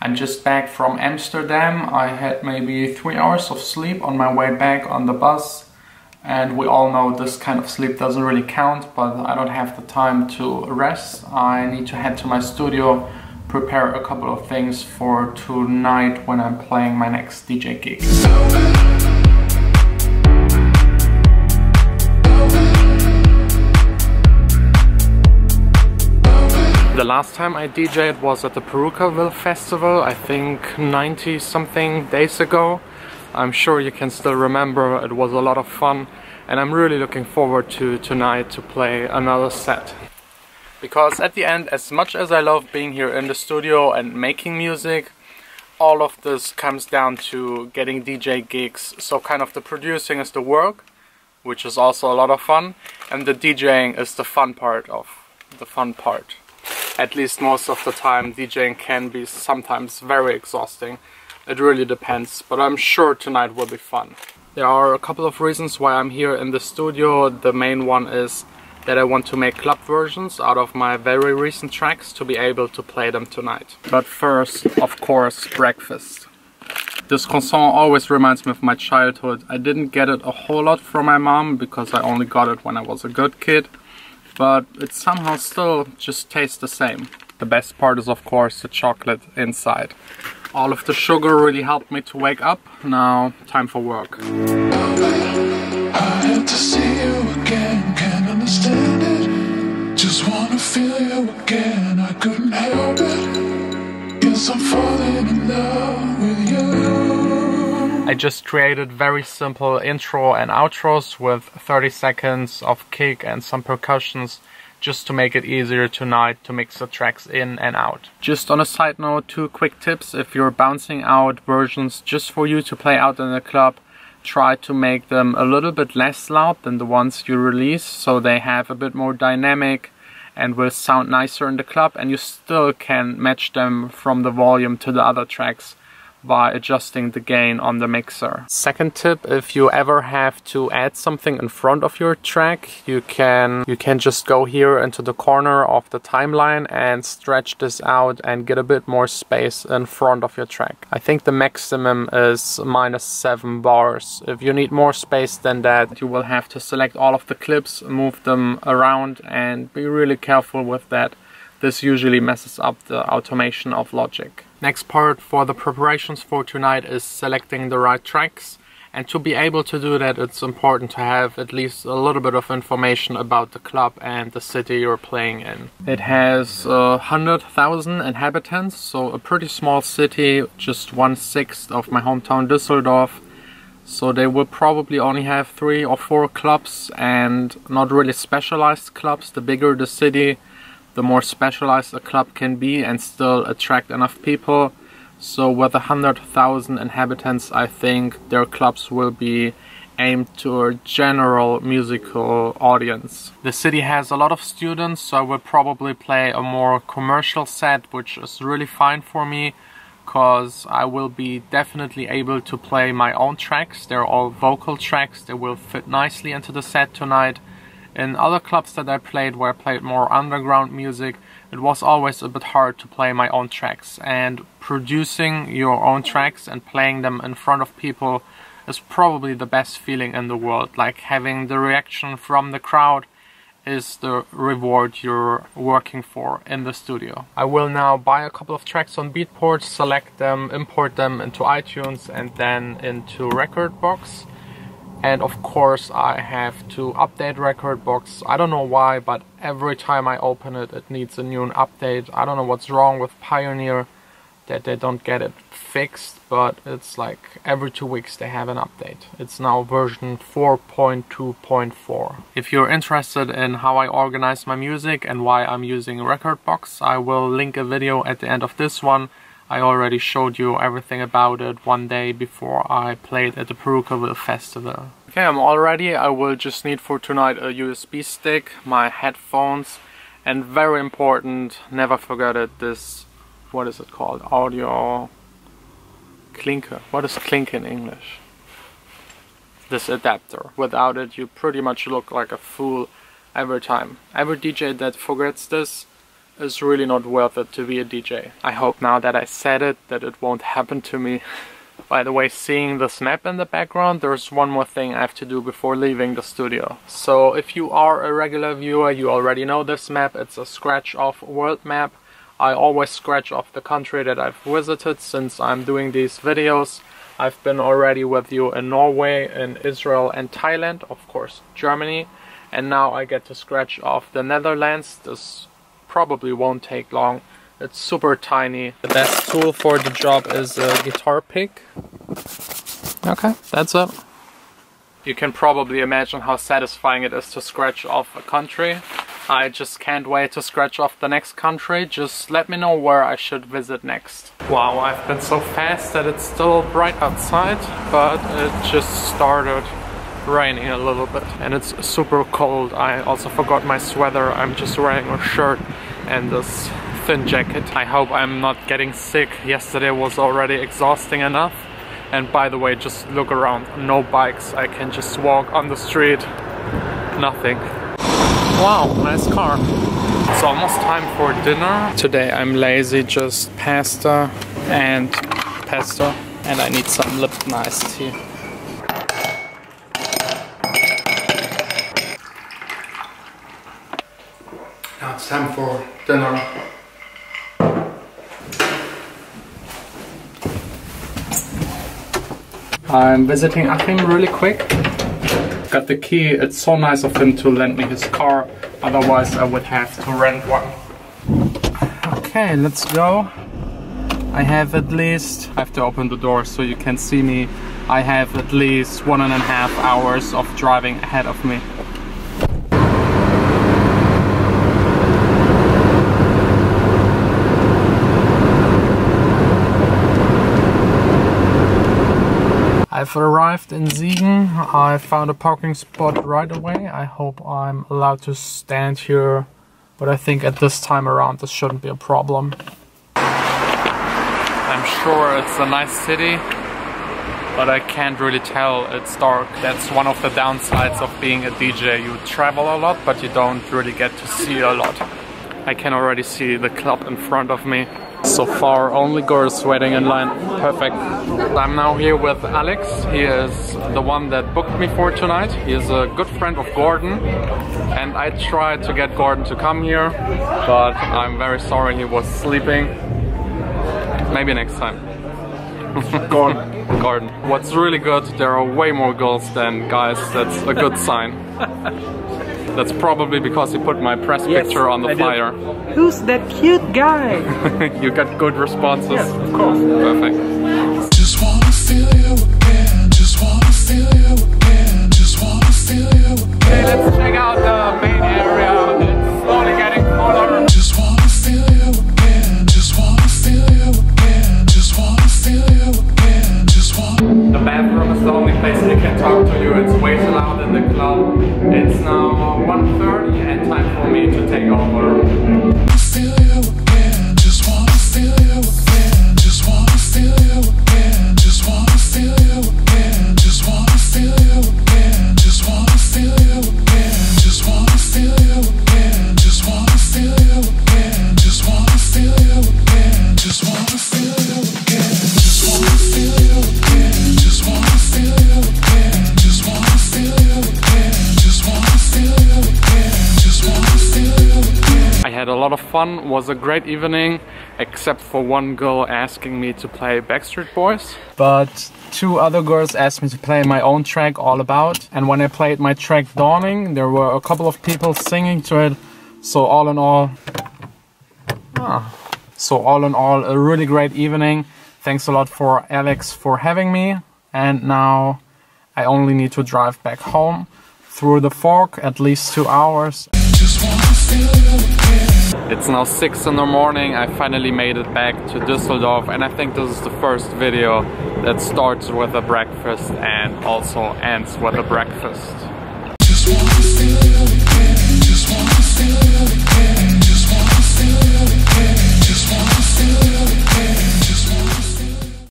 I'm just back from Amsterdam. I had maybe 3 hours of sleep on my way back on the bus. And we all know this kind of sleep doesn't really count, but I don't have the time to rest. I need to head to my studio, prepare a couple of things for tonight when I'm playing my next DJ gig. The last time I DJ'd was at the Perukaville Festival, I think 90 something days ago. I'm sure you can still remember, it was a lot of fun, and I'm really looking forward to tonight to play another set. Because at the end, as much as I love being here in the studio and making music, all of this comes down to getting DJ gigs. So kind of the producing is the work, which is also a lot of fun, and the DJing is the fun part of the fun part. At least most of the time, DJing can be sometimes very exhausting. It really depends, but I'm sure tonight will be fun. There are a couple of reasons why I'm here in the studio. The main one is that I want to make club versions out of my very recent tracks to be able to play them tonight. But first, of course, breakfast. This croissant always reminds me of my childhood. I didn't get it a whole lot from my mom because I only got it when I was a good kid, but it somehow still just tastes the same. The best part is, of course, the chocolate inside. All of the sugar really helped me to wake up. Now, time for work. I had to see you again, can't understand it. Just wanna feel you again, I couldn't help it. Guess I'm falling in love with you. I just created very simple intro and outros with 30 seconds of kick and some percussions, just to make it easier tonight to mix the tracks in and out. Just on a side note, 2 quick tips. If you're bouncing out versions just for you to play out in the club, try to make them a little bit less loud than the ones you release, so they have a bit more dynamic and will sound nicer in the club, and you still can match them from the volume to the other tracks by adjusting the gain on the mixer. Second tip, if you ever have to add something in front of your track, you can just go here into the corner of the timeline and stretch this out and get a bit more space in front of your track. I think the maximum is -7 bars. If you need more space than that, you will have to select all of the clips, move them around, and be really careful with that. This usually messes up the automation of Logic. Next part for the preparations for tonight is selecting the right tracks, and to be able to do that, it's important to have at least a little bit of information about the club and the city you're playing in. It has 100,000 inhabitants, so a pretty small city, just 1/6 of my hometown Düsseldorf. So they will probably only have 3 or 4 clubs, and not really specialized clubs. The bigger the city, the more specialized a club can be and still attract enough people. So with 100,000 inhabitants, I think their clubs will be aimed to a general musical audience. The city has a lot of students, so I will probably play a more commercial set, which is really fine for me, because I will be definitely able to play my own tracks. They're all vocal tracks, they will fit nicely into the set tonight. In other clubs that I played, where I played more underground music, it was always a bit hard to play my own tracks, and producing your own tracks and playing them in front of people is probably the best feeling in the world. Like, having the reaction from the crowd is the reward you're working for in the studio. I will now buy a couple of tracks on Beatport, select them, import them into iTunes and then into Rekordbox. And of course I have to update Rekordbox. I don't know why, but every time I open it, it needs a new update. I don't know what's wrong with Pioneer, that they don't get it fixed, but it's like every 2 weeks they have an update. It's now version 4.2.4. If you're interested in how I organize my music and why I'm using Rekordbox, I will link a video at the end of this one. I already showed you everything about it one day before I played at the Perukaville Festival. Okay, I'm all ready. I will just need for tonight a USB stick, my headphones, and very important, never forget it, this, what is it called? Audio clinker. What is clink in English? This adapter. Without it, you pretty much look like a fool every time. Every DJ that forgets this is really not worth it to be a DJ. I hope now that I said it, that it won't happen to me. By the way, seeing this map in the background, there's one more thing I have to do before leaving the studio. So if you are a regular viewer, you already know this map. It's a scratch-off world map. I always scratch off the country that I've visited since I'm doing these videos. I've been already with you in Norway, in Israel and Thailand, of course Germany. And now I get to scratch off the Netherlands. This probably won't take long. It's super tiny. The best tool for the job is a guitar pick. Okay, that's it. You can probably imagine how satisfying it is to scratch off a country. I just can't wait to scratch off the next country. Just let me know where I should visit next. Wow, I've been so fast that it's still bright outside, but it just started raining a little bit and it's super cold. I also forgot my sweater. I'm just wearing a shirt and this thin jacket. I hope I'm not getting sick. Yesterday was already exhausting enough. And by the way, just look around. No bikes. I can just walk on the street. Nothing. Wow, nice car. It's almost time for dinner. Today I'm lazy, just pasta and pesto. And I need some Lipton iced tea. Now it's time for dinner. I'm visiting Achim really quick. Got the key. It's so nice of him to lend me his car, otherwise I would have to rent one. Okay, let's go. I have to open the door so you can see me. I have at least 1.5 hours of driving ahead of me. I've arrived in Siegen. I found a parking spot right away. I hope I'm allowed to stand here, but I think at this time around this shouldn't be a problem. I'm sure it's a nice city, but I can't really tell. It's dark. That's one of the downsides of being a DJ. You travel a lot, but you don't really get to see a lot. I can already see the club in front of me. So far, only girls waiting in line. Perfect. I'm now here with Alex. He is the one that booked me for tonight. He is a good friend of Gordon. And I tried to get Gordon to come here, but I'm very sorry he was sleeping. Maybe next time. Gordon. What's really good, there are way more girls than guys. That's a good sign. That's probably because he put my press picture on the flyer. Who's that cute guy? You got good responses. Yes, of course. Perfect. Just wanna feel you again. Just wanna feel you again. Just wanna feel you again. Okay, let's check out the main area. It's slowly getting fuller. Just wanna feel you again. Just wanna feel you again. Just wanna feel you again. Just wanna. The bathroom is the only place I can talk to you. It's way too loud in the club. It's now 1:30 and time for me to take over. Feel you again. Just wanna feel you again. Just wanna feel you again. Just wanna feel you again. Just wanna feel you again. Just wanna feel you again. Just wanna feel you again. Just wanna feel you again. Just wanna feel you again. Just wanna feel you again. Just wanna feel you again. Just wanna feel you again. Just wanna feel you again. Just wanna feel you again. Just wanna feel you again. I had a lot of fun, was a great evening, except for one girl asking me to play Backstreet Boys. But two other girls asked me to play my own track, All About. And when I played my track, Dawning, there were a couple of people singing to it. So all in all, a really great evening. Thanks a lot for Alex for having me. And now I only need to drive back home through the fog, at least 2 hours. It's now 6 in the morning. I finally made it back to Düsseldorf, and I think this is the first video that starts with a breakfast and also ends with a breakfast. Just wanna feel you again. Just wanna feel you again.